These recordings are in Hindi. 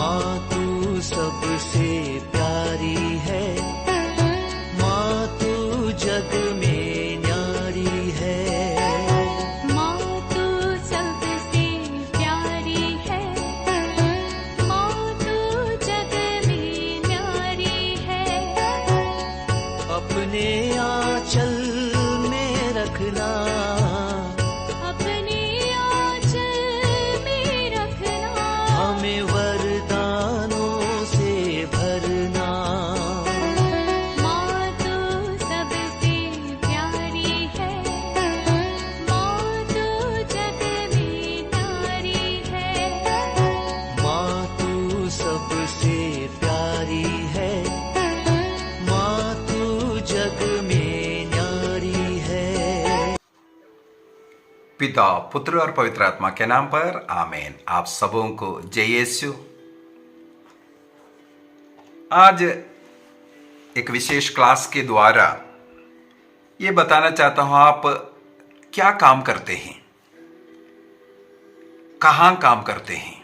माँ तू सबसे प्यारी है, माँ तू जग में न्यारी है। माँ तू सबसे प्यारी है, माँ तू जग में न्यारी है। अपने आंचल में रखना, अपने आंचल में रखना। हमें वरदानों से भरना। माँ तू सबसे प्यारी है, माँ तू जग में न्यारी है। माँ तू सबसे प्यारी है, माँ तू जग में न्यारी है। पिता, पुत्र और पवित्र आत्मा के नाम पर आमीन। आप सबों को जय यीशु। आज एक विशेष क्लास के द्वारा ये बताना चाहता हूं, आप क्या काम करते हैं, कहां काम करते हैं।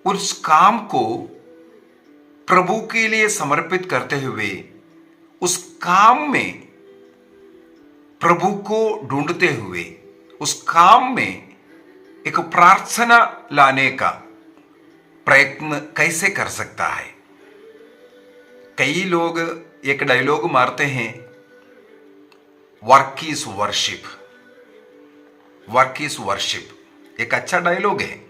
उस काम को प्रभु के लिए समर्पित करते हुए उस काम में प्रभु को ढूंढते हुए उस काम में एक प्रार्थना लाने का प्रयत्न कैसे कर सकता है। कई लोग एक डायलॉग मारते हैं, work is worship. Work is worship एक अच्छा डायलॉग है,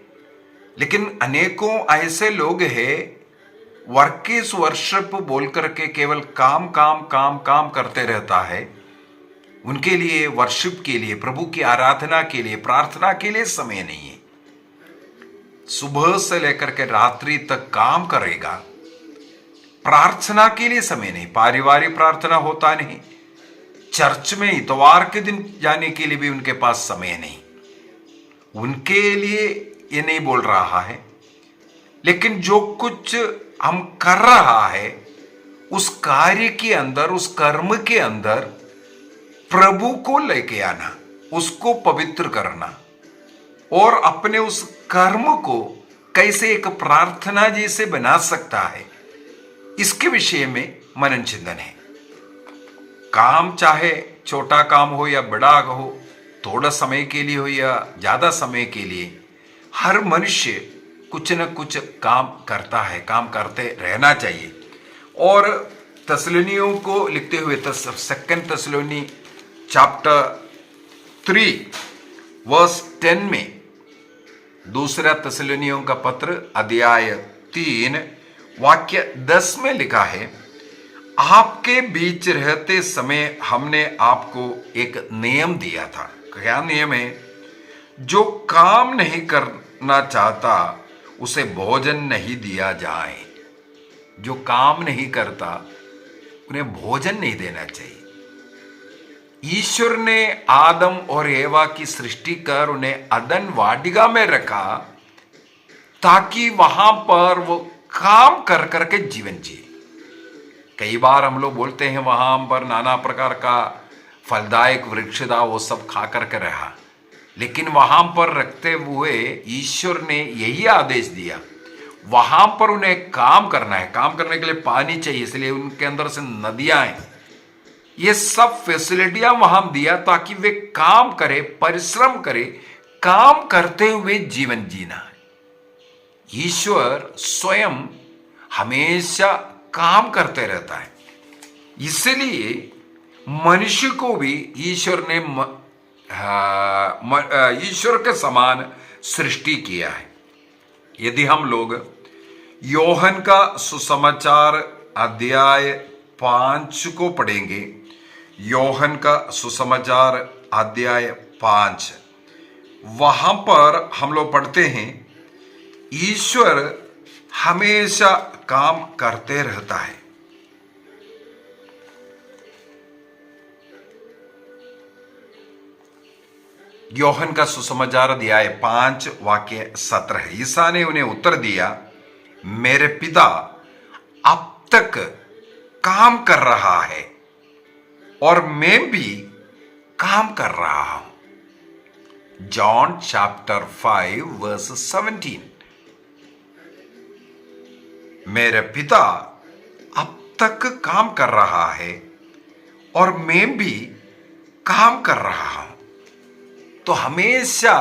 लेकिन अनेकों ऐसे लोग हैं वर्क इज वर्शिप बोल करके केवल काम काम काम काम करते रहता है। उनके लिए वर्शिप के लिए, प्रभु की आराधना के लिए, प्रार्थना के लिए समय नहीं है। सुबह से लेकर के रात्रि तक काम करेगा, प्रार्थना के लिए समय नहीं। पारिवारिक प्रार्थना होता नहीं, चर्च में इतवार के दिन जाने के लिए भी उनके पास समय नहीं। उनके लिए ये नहीं बोल रहा है, लेकिन जो कुछ हम कर रहा है उस कार्य के अंदर, उस कर्म के अंदर प्रभु को लेके आना, उसको पवित्र करना और अपने उस कर्म को कैसे एक प्रार्थना जैसे बना सकता है, इसके विषय में मनन चिंतन है। काम चाहे छोटा काम हो या बड़ा हो, थोड़ा समय के लिए हो या ज्यादा समय के लिए, हर मनुष्य कुछ न कुछ काम करता है, काम करते रहना चाहिए। और तस्सलुनियों को लिखते हुए सेकंड तस्सलुनी चैप्टर 3 वर्स 10 में, दूसरा तस्सलुनियों का पत्र अध्याय 3 वाक्य 10 में लिखा है, आपके बीच रहते समय हमने आपको एक नियम दिया था। क्या नियम है? जो काम नहीं करना चाहता उसे भोजन नहीं दिया जाए। जो काम नहीं करता उन्हें भोजन नहीं देना चाहिए। ईश्वर ने आदम और एवा की सृष्टि कर उन्हें अदन वाटिका में रखा ताकि वहां पर वो काम कर करके जीवन जिए। कई बार हम लोग बोलते हैं वहां पर नाना प्रकार का फलदायक वृक्ष था, वो सब खा करके रहा, लेकिन वहां पर रखते हुए ईश्वर ने यही आदेश दिया, वहां पर उन्हें काम करना है। काम करने के लिए पानी चाहिए, इसलिए उनके अंदर से नदियां हैं। ये सब फैसिलिटियां वहां दिया ताकि वे काम करे, परिश्रम करे, काम करते हुए जीवन जीना है। ईश्वर स्वयं हमेशा काम करते रहता है, इसलिए मनुष्य को भी ईश्वर ने ईश्वर के समान सृष्टि किया है। यदि हम लोग योहन का सुसमाचार अध्याय 5 को पढ़ेंगे, योहन का सुसमाचार अध्याय 5, वहां पर हम लोग पढ़ते हैं, ईश्वर हमेशा काम करते रहता है। योहन का सुसमाचार अध्याय 5 वाक्य 17। ईसा ने उन्हें उत्तर दिया, मेरे पिता अब तक काम कर रहा है और मैं भी काम कर रहा हूं। John chapter 5 verse 17। मेरे पिता अब तक काम कर रहा है और मैं भी काम कर रहा हूं। तो हमेशा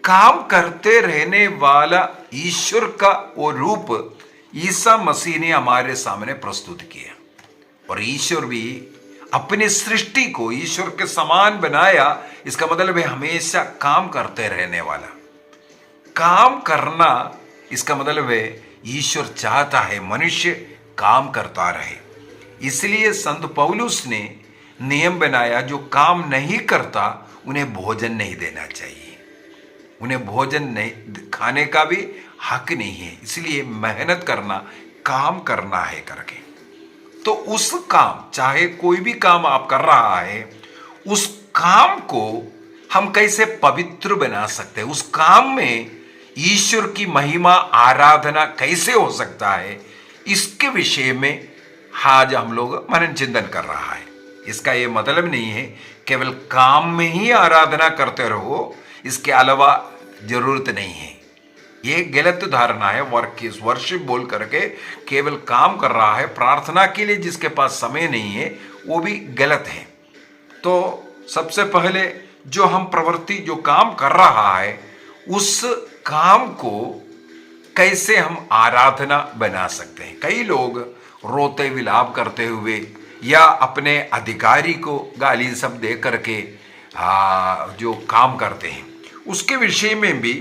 काम करते रहने वाला ईश्वर का वो रूप ईसा मसीह ने हमारे सामने प्रस्तुत किया। और ईश्वर भी अपनी सृष्टि को ईश्वर के समान बनाया। इसका मतलब है हमेशा काम करते रहने वाला। काम करना, इसका मतलब है ईश्वर चाहता है मनुष्य काम करता रहे। इसलिए संत पौलुस ने नियम बनाया, जो काम नहीं करता उन्हें भोजन नहीं देना चाहिए। उन्हें भोजन नहीं खाने का भी हक नहीं है। इसलिए मेहनत करना, काम करना है करके। तो उस काम, चाहे कोई भी काम आप कर रहा है, उस काम को हम कैसे पवित्र बना सकते हैं, उस काम में ईश्वर की महिमा आराधना कैसे हो सकता है, इसके विषय में आज हम लोग मनन चिंतन कर रहा है। इसका यह मतलब नहीं है केवल काम में ही आराधना करते रहो, इसके अलावा जरूरत नहीं है। ये गलत धारणा है। वर्शिप बोल करके केवल काम कर रहा है, प्रार्थना के लिए जिसके पास समय नहीं है, वो भी गलत है। तो सबसे पहले जो हम प्रवृत्ति, जो काम कर रहा है, उस काम को कैसे हम आराधना बना सकते हैं। कई लोग रोते विलाप करते हुए या अपने अधिकारी को गाली सब दे करके जो काम करते हैं, उसके विषय में भी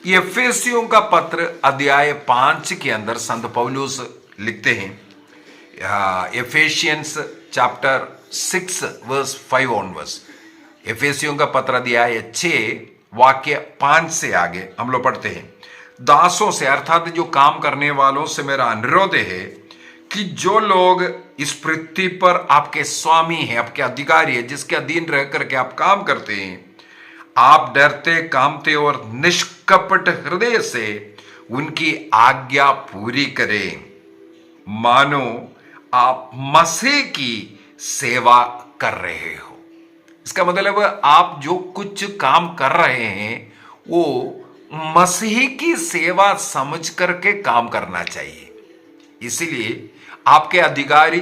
एफेसियों का पत्र अध्याय 5 के अंदर संत पौलुस लिखते हैं, एफेशियंस चैप्टर 6 वर्स 5 ऑनवर्ड्स। एफेसियों का पत्र अध्याय 6 वाक्य 5 से आगे हम लोग पढ़ते हैं, दासों से अर्थात जो काम करने वालों से मेरा अनुरोध है कि जो लोग इस पृथ्वी पर आपके स्वामी हैं, आपके अधिकारी हैं, जिसके अधीन रह करके आप काम करते हैं, आप डरते कामते और निष्कपट हृदय से उनकी आज्ञा पूरी करें, मानो आप मसीह की सेवा कर रहे हो। इसका मतलब आप जो कुछ काम कर रहे हैं वो मसीह की सेवा समझ करके काम करना चाहिए। इसीलिए आपके अधिकारी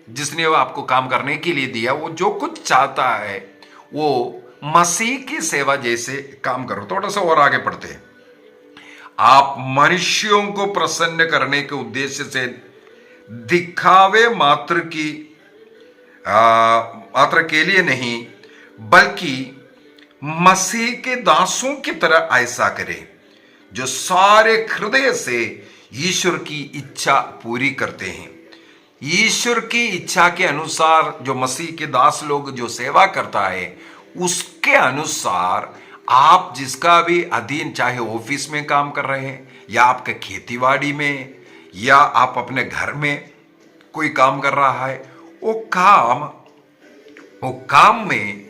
जिसने आपको काम करने के लिए दिया, वो जो कुछ चाहता है वो मसीह की सेवा जैसे काम करो। थोड़ा सा और आगे पढ़ते हैं, आप मनुष्यों को प्रसन्न करने के उद्देश्य से दिखावे मात्र के लिए नहीं, बल्कि मसीह के दासों की तरह ऐसा करें जो सारे हृदय से ईश्वर की इच्छा पूरी करते हैं। ईश्वर की इच्छा के अनुसार जो मसीह के दास लोग जो सेवा करता है, उसके अनुसार आप जिसका भी अधीन, चाहे ऑफिस में काम कर रहे हैं या आपके खेतीबाड़ी में या आप अपने घर में कोई काम कर रहा है, वो काम में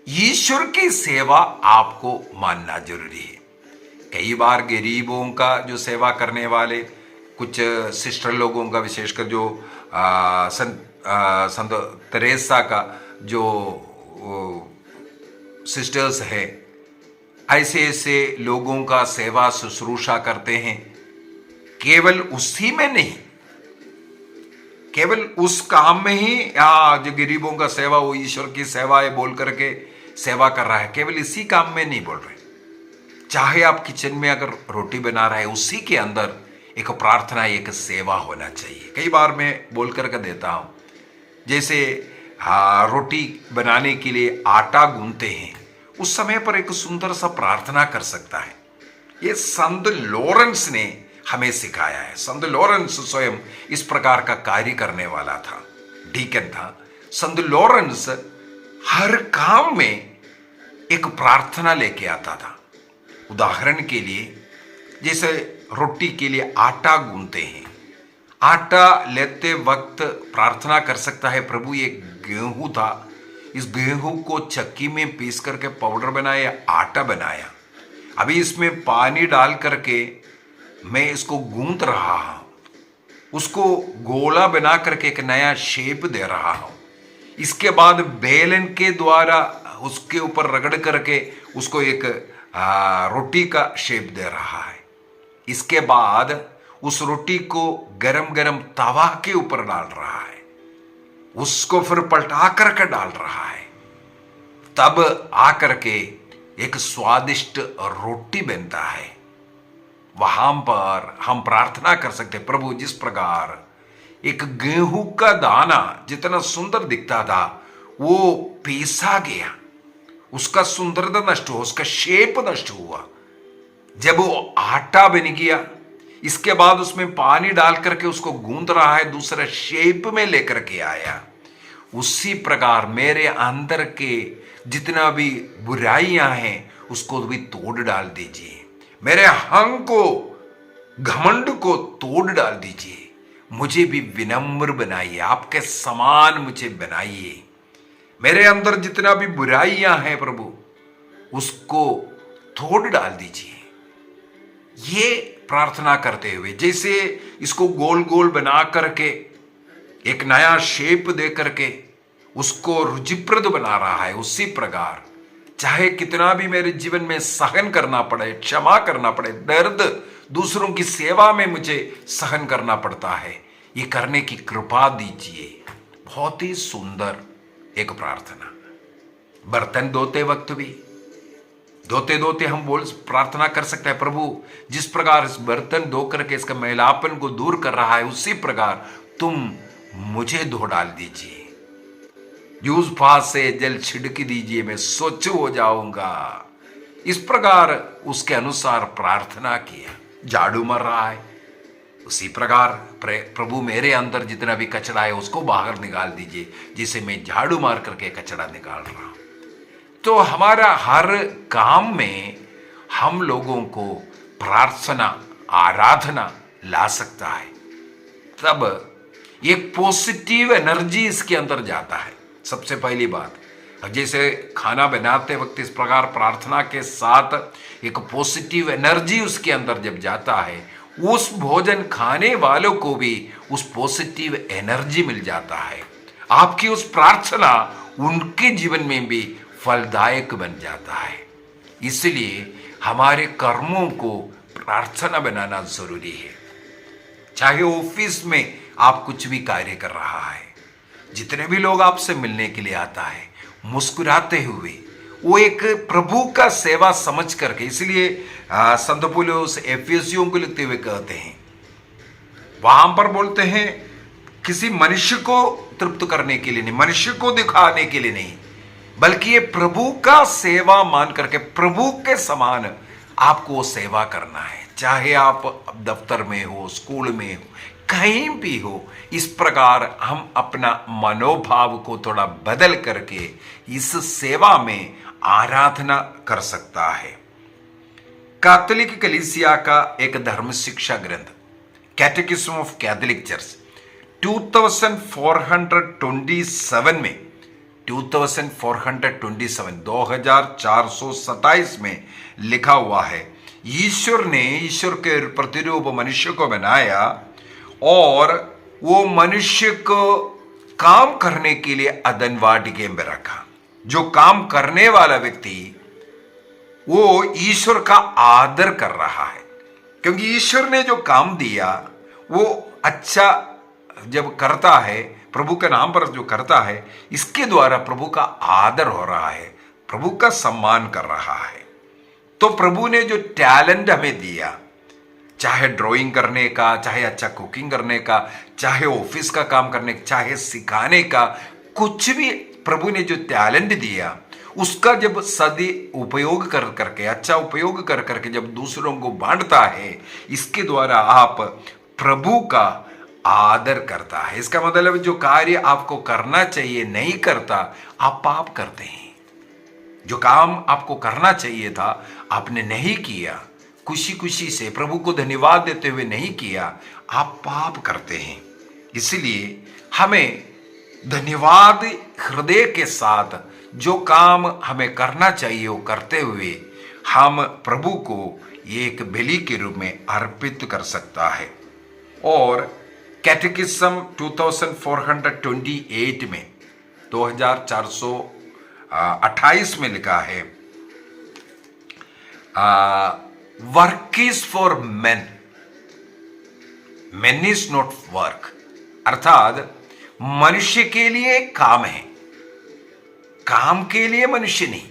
ईश्वर की सेवा आपको मानना जरूरी है। कई बार गरीबों का जो सेवा करने वाले कुछ सिस्टर लोगों का, विशेषकर जो संत तेरेसा का जो सिस्टर्स है, ऐसे ऐसे लोगों का सेवा शुश्रूषा करते हैं। केवल उसी में नहीं, केवल उस काम में ही जो गरीबों का सेवा, वो ईश्वर की सेवा है बोल करके सेवा कर रहा है, केवल इसी काम में नहीं बोल रहे। चाहे आप किचन में अगर रोटी बना रहे हैं, उसी के अंदर एक प्रार्थना, एक सेवा होना चाहिए। कई बार मैं बोल करके देता हूं, जैसे रोटी बनाने के लिए आटा गूंथते हैं, उस समय पर एक सुंदर सा प्रार्थना कर सकता है। ये संत लॉरेंस ने हमें सिखाया है। संत लॉरेंस स्वयं इस प्रकार का कार्य करने वाला था, डीकन था। संत लॉरेंस हर काम में एक प्रार्थना लेके आता था। उदाहरण के लिए, जैसे रोटी के लिए आटा गूंथते हैं, आटा लेते वक्त प्रार्थना कर सकता है, प्रभु ये गेहूं था, इस गेहूं को चक्की में पीस करके पाउडर बनाया, आटा बनाया, अभी इसमें पानी डाल करके मैं इसको गूंथ रहा हूं, उसको गोला बना करके एक नया शेप दे रहा हूं। इसके बाद बेलन के द्वारा उसके ऊपर रगड़ करके उसको एक रोटी का शेप दे रहा है। इसके बाद उस रोटी को गरम गरम तवा के ऊपर डाल रहा है, उसको फिर पलटा करके डाल रहा है, तब आकर के एक स्वादिष्ट रोटी बनता है। वहां पर हम प्रार्थना कर सकते, प्रभु जिस प्रकार एक गेहूं का दाना जितना सुंदर दिखता था वो पीसा गया, उसका सुंदरता नष्ट हुआ, उसका शेप नष्ट हुआ, जब वो आटा बन गया, इसके बाद उसमें पानी डाल करके उसको गूंद रहा है, दूसरा शेप में लेकर के आया। उसी प्रकार मेरे अंदर के जितना भी बुराइयां हैं उसको भी तोड़ डाल दीजिए, मेरे अहं को, घमंड को तोड़ डाल दीजिए, मुझे भी विनम्र बनाइए, आपके समान मुझे बनाइए। मेरे अंदर जितना भी बुराइयां हैं प्रभु उसको तोड़ डाल दीजिए। ये प्रार्थना करते हुए जैसे इसको गोल गोल बना करके एक नया शेप दे करके उसको रुचिप्रद बना रहा है, उसी प्रकार चाहे कितना भी मेरे जीवन में सहन करना पड़े, क्षमा करना पड़े, दर्द दूसरों की सेवा में मुझे सहन करना पड़ता है, ये करने की कृपा दीजिए। बहुत ही सुंदर एक प्रार्थना। बर्तन धोते वक्त भी धोते धोते हम प्रार्थना कर सकते हैं, प्रभु जिस प्रकार इस बर्तन धो करके इसका मैलापन को दूर कर रहा है उसी प्रकार तुम मुझे धो डाल दीजिए, यूज पास से जल छिड़क दीजिए, मैं स्वच्छ हो जाऊंगा। इस प्रकार उसके अनुसार प्रार्थना किया। झाड़ू मार रहा है उसी प्रकार प्रभु मेरे अंदर जितना भी कचरा है उसको बाहर निकाल दीजिए, जिसे मैं झाड़ू मार करके कचरा निकाल रहा हूं। तो हमारा हर काम में हम लोगों को प्रार्थना, आराधना ला सकता है, तब एक पॉजिटिव एनर्जी इसके अंदर जाता है। सबसे पहली बात, जैसे खाना बनाते वक्त इस प्रकार प्रार्थना के साथ एक पॉजिटिव एनर्जी उसके अंदर जब जाता है, उस भोजन खाने वालों को भी उस पॉजिटिव एनर्जी मिल जाता है। आपकी उस प्रार्थना उनके जीवन में भी फलदायक बन जाता है। इसलिए हमारे कर्मों को प्रार्थना बनाना जरूरी है। चाहे ऑफिस में आप कुछ भी कार्य कर रहा है, जितने भी लोग आपसे मिलने के लिए आता है, मुस्कुराते हुए वो एक प्रभु का सेवा समझ करके, इसलिए संत पौलुस एफिसियों को लिखते हुए कहते हैं, वहां पर बोलते हैं किसी मनुष्य को तृप्त करने के लिए नहीं, मनुष्य को दिखाने के लिए नहीं, बल्कि ये प्रभु का सेवा मान करके प्रभु के समान आपको सेवा करना है। चाहे आप दफ्तर में हो, स्कूल में हो, कहीं भी हो, इस प्रकार हम अपना मनोभाव को थोड़ा बदल करके इस सेवा में आराधना कर सकता है। कैथोलिक कलीसिया का एक धर्म शिक्षा ग्रंथ कैटेकिज्म ऑफ कैथोलिक चर्च 2427 में 2427 में लिखा हुआ है, ईश्वर ने ईश्वर के प्रतिरूप मनुष्य को बनाया और वो मनुष्य को काम करने के लिए अदन वाटिके में रखा। जो काम करने वाला व्यक्ति वो ईश्वर का आदर कर रहा है, क्योंकि ईश्वर ने जो काम दिया वो अच्छा जब करता है, प्रभु के नाम पर जो करता है, इसके द्वारा प्रभु का आदर हो रहा है, प्रभु का सम्मान कर रहा है। तो प्रभु ने जो टैलेंट हमें दिया, चाहे ड्राइंग करने का, चाहे अच्छा कुकिंग करने का, चाहे ऑफिस का काम करने का, चाहे सिखाने का, कुछ भी प्रभु ने जो टैलेंट दिया उसका जब सदी उपयोग कर करके, अच्छा उपयोग कर करके जब दूसरों को बांटता है, इसके द्वारा आप प्रभु का आदर करता है। इसका मतलब जो कार्य आपको करना चाहिए नहीं करता, आप पाप करते हैं। जो काम आपको करना चाहिए था आपने नहीं किया, खुशी खुशी से प्रभु को धन्यवाद देते हुए नहीं किया, आप पाप करते हैं। इसलिए हमें धन्यवाद हृदय के साथ जो काम हमें करना चाहिए वो करते हुए हम प्रभु को एक बलि के रूप में अर्पित कर सकता है। और कैटेकिज्म 2428 में 2428 में लिखा है, work is for main man is not work, अर्थात मनुष्य के लिए काम है, काम के लिए मनुष्य नहीं।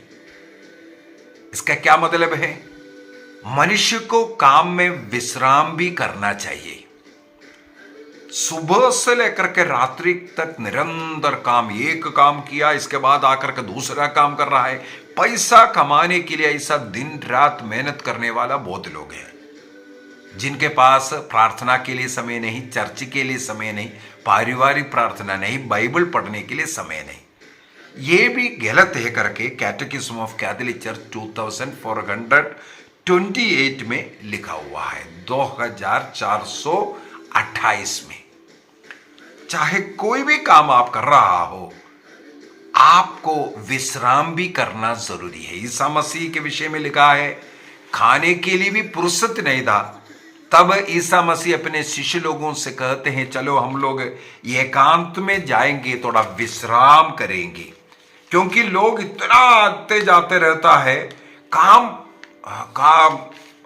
इसका क्या मतलब है? मनुष्य को काम में विश्राम भी करना चाहिए। सुबह से लेकर के रात्रि तक निरंतर काम, एक काम किया इसके बाद आकर के दूसरा काम कर रहा है। पैसा कमाने के लिए ऐसा दिन रात मेहनत करने वाला बहुत लोग हैं, जिनके पास प्रार्थना के लिए समय नहीं, चर्च के लिए समय नहीं, पारिवारिक प्रार्थना नहीं, बाइबल पढ़ने के लिए समय नहीं। ये भी गलत है करके कैटेकिज्म ऑफ कैथोलिक चर्च 2428 में लिखा हुआ है, 2428 में। चाहे कोई भी काम आप कर रहा हो, आपको विश्राम भी करना जरूरी है। ईसा मसीह के विषय में लिखा है, खाने के लिए भी फुर्सत नहीं था, तब ईसा मसीह अपने शिष्य लोगों से कहते हैं, चलो हम लोग एकांत में जाएंगे, थोड़ा विश्राम करेंगे, क्योंकि लोग इतना आते जाते रहता है, काम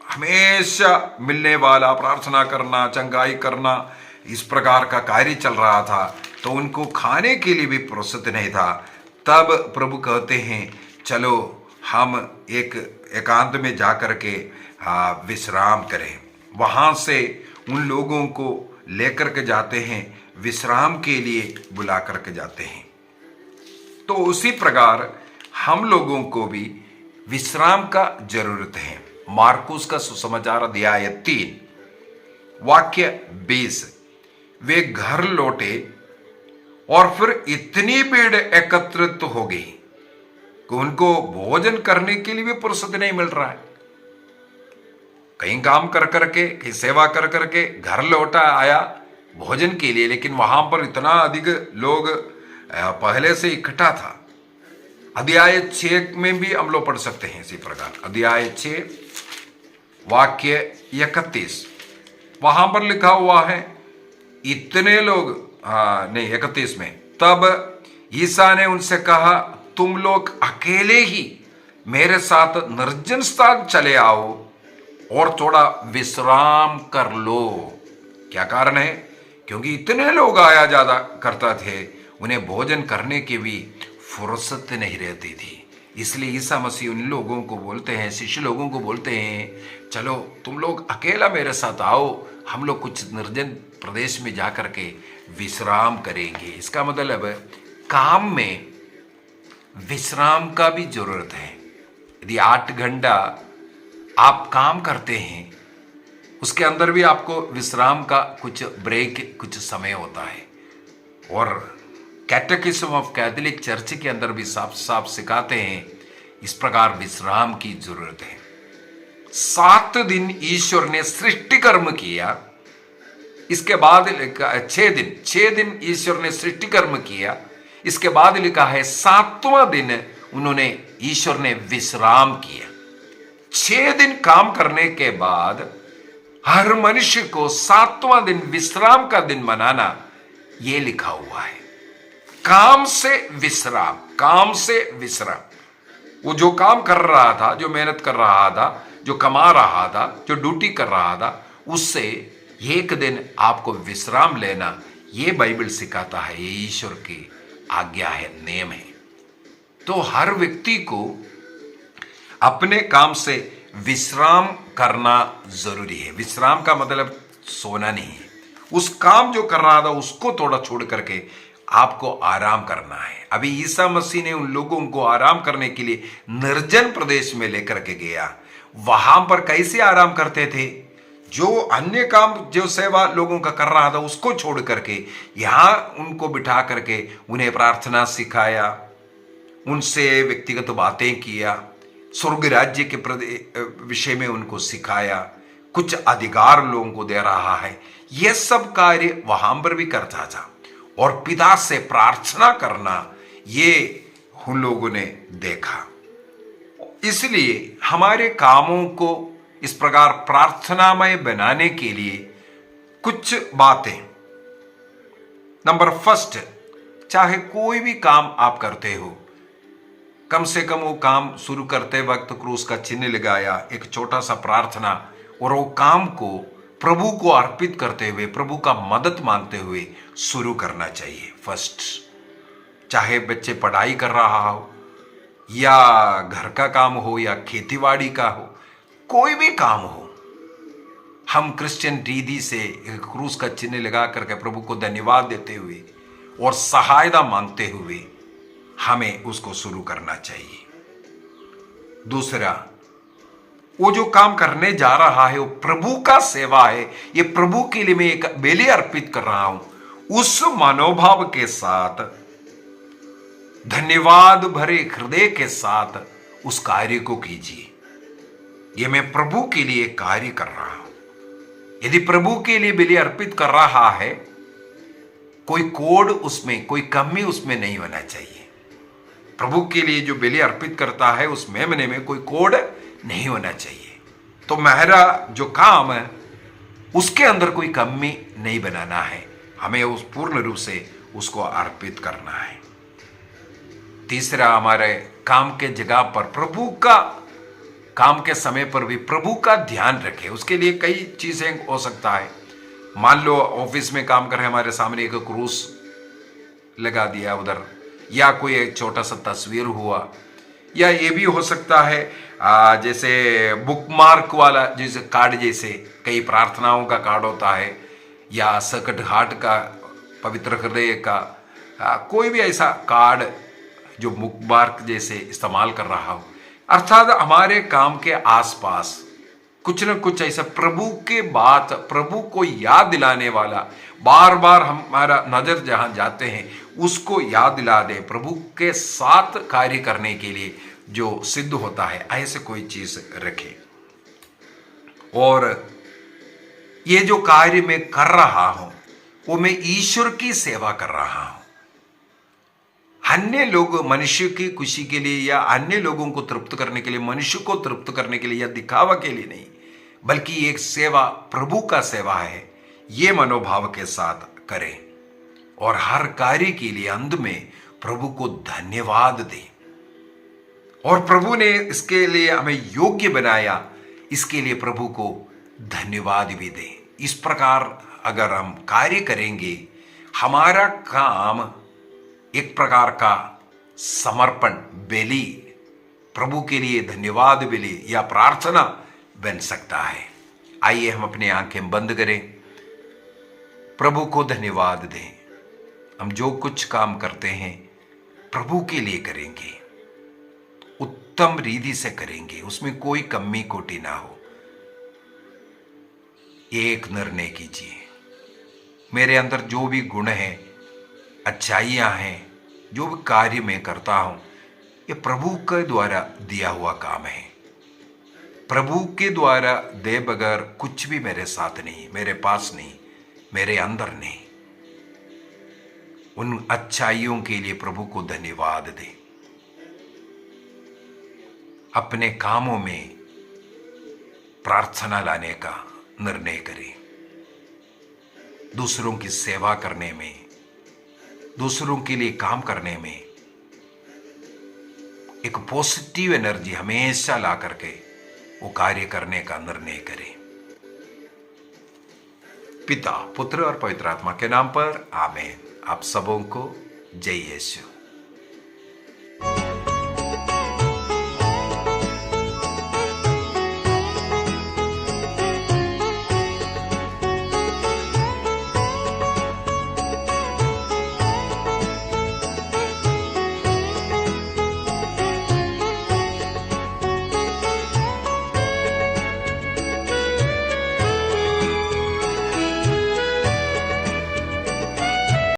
हमेशा मिलने वाला, प्रार्थना करना, चंगाई करना, इस प्रकार का कार्य चल रहा था, तो उनको खाने के लिए भी फुर्सत नहीं था। तब प्रभु कहते हैं, चलो हम एक एकांत में जाकर के विश्राम करें। वहां से उन लोगों को लेकर के जाते हैं, विश्राम के लिए बुला करके जाते हैं। तो उसी प्रकार हम लोगों को भी विश्राम का जरूरत है। मार्कुस का सुसमाचार अध्याय 3 वाक्य 20, वे घर लौटे और फिर इतनी भीड़ एकत्रित हो गई कि उनको भोजन करने के लिए भी फुर्सत नहीं मिल रहा है। कहीं काम कर करके, कहीं सेवा कर करके घर लौटा आया भोजन के लिए, लेकिन वहां पर इतना अधिक लोग पहले से इकट्ठा था। अध्याय 6 में भी हम लोग पढ़ सकते हैं इसी प्रकार, अध्याय 6 वाक्य 31, वहां पर लिखा हुआ है, इतने लोग, नहीं 31 में, तब ईसा ने उनसे कहा, तुम लोग अकेले ही मेरे साथ निर्जन स्थान चले आओ और थोड़ा विश्राम कर लो। क्या कारण है? क्योंकि इतने लोग आया ज्यादा करता थे, उन्हें भोजन करने की भी फुर्सत नहीं रहती थी। इसलिए ईसा मसीह उन लोगों को बोलते हैं, शिष्य लोगों को बोलते हैं, चलो तुम लोग अकेला मेरे साथ आओ, हम लोग कुछ निर्जन प्रदेश में जाकर के विश्राम करेंगे। इसका मतलब काम में विश्राम का भी जरूरत है। यदि 8 घंटा आप काम करते हैं, उसके अंदर भी आपको विश्राम का कुछ ब्रेक, कुछ समय होता है। और कैटेकिज्म ऑफ कैथोलिक चर्च के अंदर भी साफ साफ सिखाते हैं, इस प्रकार विश्राम की जरूरत है। 7 दिन ईश्वर ने सृष्टि कर्म किया, इसके बाद 6 दिन ईश्वर ने सृष्टि कर्म किया, इसके बाद लिखा है 7वां दिन उन्होंने, ईश्वर ने विश्राम किया। 6 दिन काम करने के बाद हर मनुष्य को 7वां दिन विश्राम का दिन मनाना, यह लिखा हुआ है। काम से विश्राम, काम से विश्राम। वो जो काम कर रहा था, जो मेहनत कर रहा था, जो कमा रहा था, जो ड्यूटी कर रहा था, उससे एक दिन आपको विश्राम लेना, ये बाइबल सिखाता है, ये ईश्वर की आज्ञा है, नियम है। तो हर व्यक्ति को अपने काम से विश्राम करना जरूरी है। विश्राम का मतलब सोना नहीं है। उस काम जो कर रहा था उसको थोड़ा छोड़ करके आपको आराम करना है। अभी ईसा मसीह ने उन लोगों को आराम करने के लिए निर्जन प्रदेश में लेकर के गया। वहां पर कैसे आराम करते थे? जो अन्य काम, जो सेवा लोगों का कर रहा था, उसको छोड़ करके यहां उनको बिठा करके उन्हें प्रार्थना सिखाया, उनसे व्यक्तिगत बातें किया, स्वर्ग राज्य के विषय में उनको सिखाया, कुछ अधिकार लोगों को दे रहा है। यह सब कार्य वहां पर भी करता था। और पिता से प्रार्थना करना, ये उन लोगों ने देखा। इसलिए हमारे कामों को इस प्रकार प्रार्थनामय बनाने के लिए कुछ बातें। नंबर 1, चाहे कोई भी काम आप करते हो, कम से कम वो काम शुरू करते वक्त क्रूस का चिन्ह लगाया, एक छोटा सा प्रार्थना, और वो काम को प्रभु को अर्पित करते हुए, प्रभु का मदद मांगते हुए शुरू करना चाहिए। फर्स्ट, चाहे बच्चे पढ़ाई कर रहा हो या घर का काम हो या खेतीबाड़ी का हो, कोई भी काम हो, हम क्रिश्चियन रीति से क्रूस का चिन्ह लगा करके प्रभु को धन्यवाद देते हुए और सहायता मांगते हुए हमें उसको शुरू करना चाहिए। दूसरा, वो जो काम करने जा रहा है वो प्रभु का सेवा है, ये प्रभु के लिए मैं एक बलि अर्पित कर रहा हूं, उस मनोभाव के साथ, धन्यवाद भरे हृदय के साथ उस कार्य को कीजिए। ये मैं प्रभु के लिए कार्य कर रहा हूं। यदि प्रभु के लिए बलि अर्पित कर रहा है, कोई कोड उसमें, कोई कमी उसमें नहीं होना चाहिए। प्रभु के लिए जो बलि अर्पित करता है उस मेमने में कोई कोड नहीं होना चाहिए। तो मेरा जो काम है उसके अंदर कोई कमी नहीं बनाना है, हमें उस पूर्ण रूप से उसको अर्पित करना है। तीसरा, हमारे काम के जगह पर प्रभु का, काम के समय पर भी प्रभु का ध्यान रखें। उसके लिए कई चीजें हो सकता है। मान लो ऑफिस में काम कर रहे, हमारे सामने एक क्रूस लगा दिया उधर, या कोई एक छोटा सा तस्वीर हुआ, या ये भी हो सकता है जैसे बुकमार्क वाला, जैसे कार्ड, जैसे कई प्रार्थनाओं का कार्ड होता है, या सकट हार्ट का, पवित्र हृदय का, कोई भी ऐसा कार्ड जो बुकमार्क जैसे इस्तेमाल कर रहा हो। अर्थात हमारे काम के आसपास कुछ न कुछ ऐसा प्रभु के बात, प्रभु को याद दिलाने वाला, बार बार हमारा नजर जहां जाते हैं उसको याद दिला दे, प्रभु के साथ कार्य करने के लिए जो सिद्ध होता है, ऐसे कोई चीज रखे। और ये जो कार्य मैं कर रहा हूं वो मैं ईश्वर की सेवा कर रहा हूं, अन्य लोग मनुष्य की खुशी के लिए या अन्य लोगों को तृप्त करने के लिए, मनुष्य को तृप्त करने के लिए या दिखावा के लिए नहीं, बल्कि एक सेवा प्रभु का सेवा है, ये मनोभाव के साथ करें। और हर कार्य के लिए अंत में प्रभु को धन्यवाद दें। और प्रभु ने इसके लिए हमें योग्य बनाया, इसके लिए प्रभु को धन्यवाद भी दें। इस प्रकार अगर हम कार्य करेंगे, हमारा काम एक प्रकार का समर्पण, बलि, प्रभु के लिए धन्यवाद बलि या प्रार्थना बन सकता है। आइए हम अपनी आंखें बंद करें, प्रभु को धन्यवाद दें। हम जो कुछ काम करते हैं प्रभु के लिए करेंगे, उत्तम रीति से करेंगे, उसमें कोई कमी कोटी ना हो। एक निर्णय कीजिए, मेरे अंदर जो भी गुण है, अच्छाइयां हैं, जो भी कार्य मैं करता हूं, ये प्रभु के द्वारा दिया हुआ काम है। प्रभु के द्वारा दे बगैर कुछ भी मेरे साथ नहीं, मेरे पास नहीं, मेरे अंदर नहीं। उन अच्छाइयों के लिए प्रभु को धन्यवाद दें। अपने कामों में प्रार्थना लाने का निर्णय करें। दूसरों की सेवा करने में, दूसरों के लिए काम करने में एक पॉजिटिव एनर्जी हमेशा ला करके वो कार्य करने का निर्णय करें। पिता, पुत्र और पवित्र आत्मा के नाम पर आमीन। आप सबों को जय यीशु।